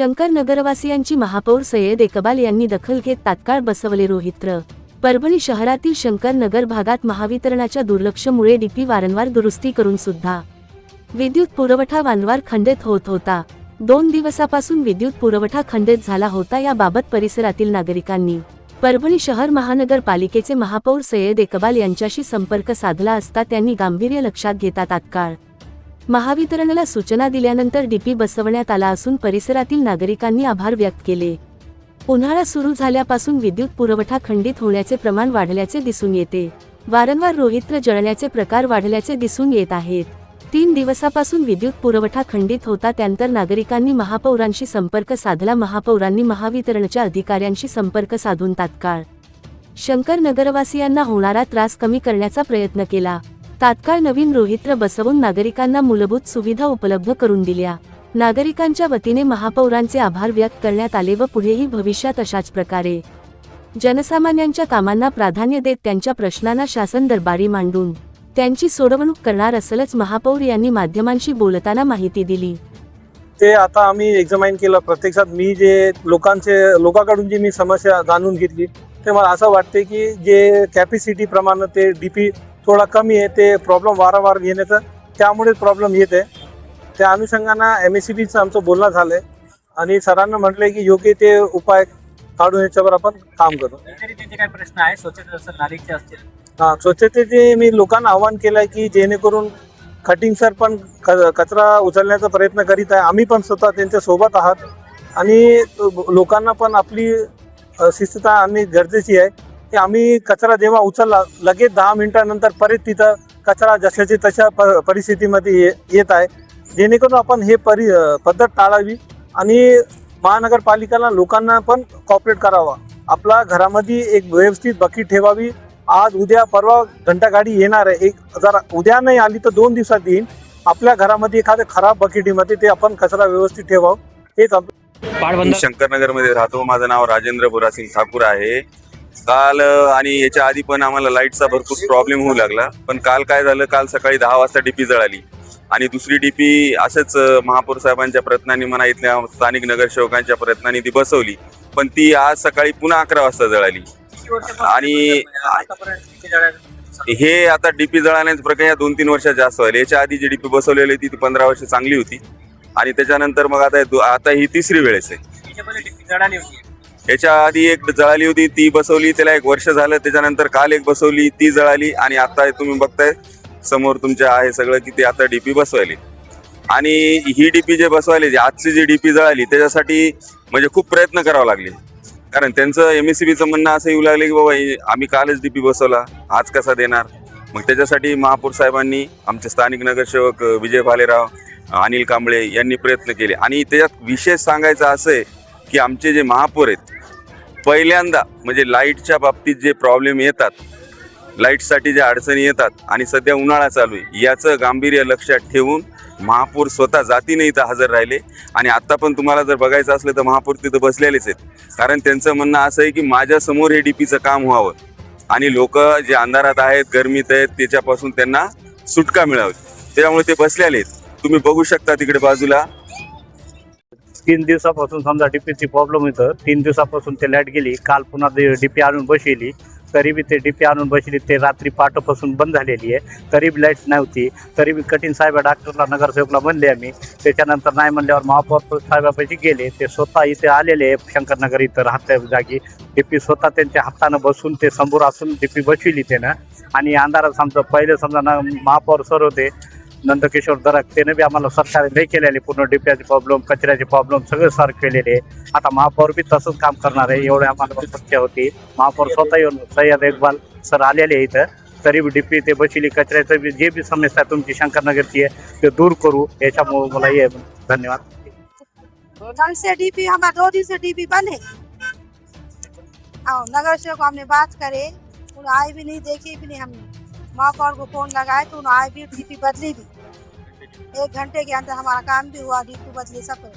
शंकर नगरवासियांची महापौर सय्यद इकबाल यांनी दखल घेत तात्काळ बसवले रोहित्र। परभणी शहरातील शंकर नगर भागात महावितरणाच्या दुर्लक्षामुळे डीपी वारंवार दुरुस्ती करून सुद्धा विद्युत पुरवठा वारंवार खंडित होत होता। 2 दिवसापासून विद्युत पुरवठा खंडित झाला होता। याबाबत परिसरातील नागरिकांनी परभणी शहर महानगरपालिकेचे महापौर सय्यद इकबाल यांच्याशी संपर्क साधला असता त्यांनी गांभीर्य लक्षात घेता तात्काळ महावितरणला सूचना दिल्यानंतर डीपी बसवण्यात आला असून परिसरातील नागरिकांनी आभार व्यक्त केले। उन्हाळा सुरू झाल्यापासून विद्युत पुरवठा खंडित होण्याचे प्रमाण वाढल्याचे दिसून येते। वारंवार रोहित्र जळण्याचे प्रकार वाढल्याचे दिसून येत आहेत। 3 दिवसापासून विद्युत पुरवठा खंडित होता। त्यानंतर नागरिकांनी महापौरांशी संपर्क साधला। महापौरांनी महावितरणच्या अधिकाऱ्यांशी संपर्क साधून तात्काळ शंकर नगरवासियांना होणारा त्रास कमी करण्याचा प्रयत्न केला। तात्काळ नवीन रोहित्र बसवून नागरिकांना मूलभूत सुविधा उपलब्ध करून दिल्या। नागरिकांच्या वतीने महापौरांचे आभार व्यक्त करण्यात आले व पुढेही भविष्यात अशाच प्रकारे जनसामान्यांच्या कामांना प्राधान्य देत त्यांच्या प्रश्नांना शासन दरबारी मांडून त्यांची सोडवणूक करणार असल्याच महापौर यांनी माध्यमांशी बोलताना माहिती दिली। ते आता आम्ही एक्झामाइन केलं। प्रत्यक्षात मी जे लोकांकडून जी मी समस्या जाणून घेतली ते मला असं वाटते की जे कॅपॅसिटी प्रमाणे ते डीपी थोडा कमी आहे, ते प्रॉब्लेम वारंवार येण्याचं त्यामुळे प्रॉब्लेम येत आहे। त्या अनुषंगानं MSEBचं आमचं बोलणं झालं आहे आणि सरांना म्हटलं की योग्य ते उपाय काढून याच्यावर आपण काम करू। त्यांचे काय प्रश्न आहे स्वच्छता नागरिकचे असतील? हां, स्वच्छतेचे मी लोकांना आवाहन केलं आहे की जेणेकरून कटिंग सर पण कचरा उचलण्याचा प्रयत्न करीत आहे। आम्ही पण स्वतः त्यांच्या सोबत आहात आणि लोकांना पण आपली शिस्तता आणणे गरजेची आहे की आम्ही कचरा जेव्हा उचलला लगेच 10 मिनिटांनंतर परत तिथं कचरा जशाची तशा परिस्थितीमध्ये येत आहे। जेणेकरून आपण हे पद्धत टाळावी आणि महानगरपालिकेला लोकांना पण कॉपरेट करावा। आपला घरामध्ये एक व्यवस्थित बकेट ठेवावी। आज उद्या परवा घंटागाडी येणार आहे, जर उद्या नाही आली तर 2 दिवसात येईल। आपल्या घरामध्ये एखाद्या खराब बकेटीमध्ये ते आपण कचरा व्यवस्थित ठेवावं हेच मी शंकरनगरमध्ये राहतो। माझं नाव राजेंद्र बुरासिंग ठाकूर आहे। काल आणि याच्या आधी पण आम्हाला लाईटचा भरपूर प्रॉब्लेम होऊ लागला, पण काल काय झालं, काल सकाळी 10 वाजता डीपी जळाली आणि दुसरी डीपी असंच महापौर साहेबांच्या प्रयत्नांनी म्हणा इथल्या स्थानिक नगरसेवकांच्या प्रयत्नांनी ती बसवली, पण ती आज सकाळी पुन्हा 11 वाजता जळाली। आणि हे आता डीपी जळाण्याची प्रक्रिया 2-3 वर्षात जास्त व्हायला। याच्या आधी जी डीपी बसवलेली होती ती 15 वर्ष चांगली होती आणि त्याच्यानंतर मग आता ही तिसरी वेळेस आहे। याच्या आधी एक जळाली होती, ती बसवली, त्याला 1 वर्ष झालं। त्याच्यानंतर काल एक बसवली, ती जळाली आणि आता तुम्ही बघताय समोर तुमच्या आहे सगळं की ते आता डीपी बसवायली। आणि ही डीपी जे बसवायली, आजची जी डीपी जळाली त्याच्यासाठी म्हणजे खूप प्रयत्न करावे लागले, कारण त्यांचं MSEBचं म्हणणं असं येऊ लागले की बाबा आम्ही कालच डीपी बसवला, आज कसा देणार। मग त्याच्यासाठी महापौर साहेबांनी, आमचे स्थानिक नगरसेवक विजय भालेराव, अनिल कांबळे यांनी प्रयत्न केले। आणि त्याच्यात विशेष सांगायचं असं आहे की आमचे जे महापौर आहेत पहिल्यांदा म्हणजे लाईटच्या बाबतीत जे प्रॉब्लेम येतात, लाईटसाठी ज्या अडचणी येतात आणि सध्या उन्हाळा चालू आहे, याचं गांभीर्य लक्षात ठेवून महापौर स्वतः जातीने इथं हजर राहिले। आणि आत्ता पण तुम्हाला जर बघायचं असलं तर महापौर तिथं बसलेलेच आहेत, कारण त्यांचं म्हणणं असं आहे की माझ्यासमोर हे डीपीचं काम व्हावं आणि लोक जे अंधारात आहेत, गरमीत आहेत, त्याच्यापासून त्यांना सुटका मिळावी, त्याच्यामुळे ते बसलेले आहेत। तुम्ही बघू शकता तिकडे बाजूला 3 दिवसापासून समजा डीपीची प्रॉब्लेम होतं। 3 दिवसापासून ते लाईट गेली, काल पुन्हा डीपी आणून बसवली, तरी बी ते डीपी आणून बसली, ते रात्री पाठपासून बंद झालेली आहे, तरी बी लाईट नव्हती। तरी बी कठीण साहेब डॉक्टरला नगरसेवकला म्हणले आम्ही, त्याच्यानंतर नाही म्हणल्यावर महापौर साहेबापाशी गेले। ते स्वतः इथे आलेले शंकरनगर इथं राहत्या जागी डीपी स्वतः त्यांच्या हातानं बसून ते समोर असून डीपी बसविली त्यानं। आणि अंधारात समजा पहिले समजा महापौर सर होते नंदकिशोर दरक, त्याने बी आम्हाला सरकार नाही केलेले, पूर्ण डीपीचे प्रॉब्लेम, कचऱ्याचे प्रॉब्लेम सगळे सॉल्व केलेले। आता महापौर बी तसंच काम करणार आहे, एवढे आम्हाला शक्य होती। महापौर स्वतः येऊन सय्यद इकबाल सर आलेले इथं, तरी बी डीपी ते बसली, कचऱ्याचं बी जे बी समस्या तुमची शंकरनगरची आहे ते दूर करू, याच्यामुळे मला ये धन्यवाद। कल से डीपी हमारा 2 दिन से डीपी बंद है। नगर सेवक को हमने बात करे, उन्हें आए भी नहीं, देखी भी नहीं। हमने महापौर को फोन लगाए तो उन्हें आए भी, डीपी बदली भी। 1 घंटे के अंदर हमारा काम भी हुआ, डीपी बदली सब।